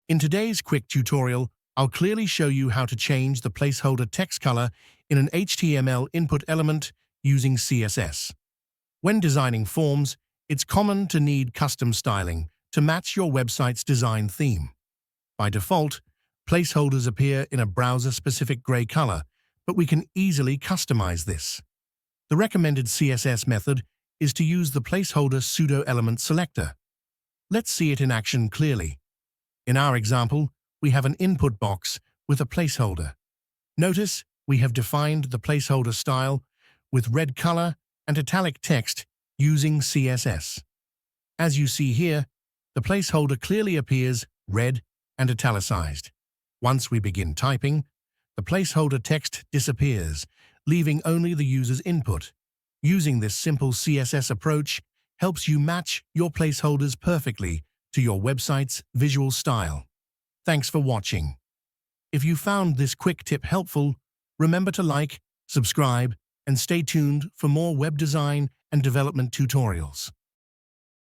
In today's quick tutorial, I'll clearly show you how to change the placeholder text color in an HTML input element using CSS. When designing forms, it's common to need custom styling to match your website's design theme. By default, placeholders appear in a browser-specific gray color, but we can easily customize this. The recommended CSS method is to use the placeholder pseudo element selector. Let's see it in action clearly. In our example, we have an input box with a placeholder. Notice we have defined the placeholder style with red color and italic text using CSS. As you see here, the placeholder clearly appears red and italicized. Once we begin typing, the placeholder text disappears, leaving only the user's input. Using this simple CSS approach helps you match your placeholders perfectly to your website's visual style. Thanks for watching. If you found this quick tip helpful, remember to like, subscribe, and stay tuned for more web design and development tutorials.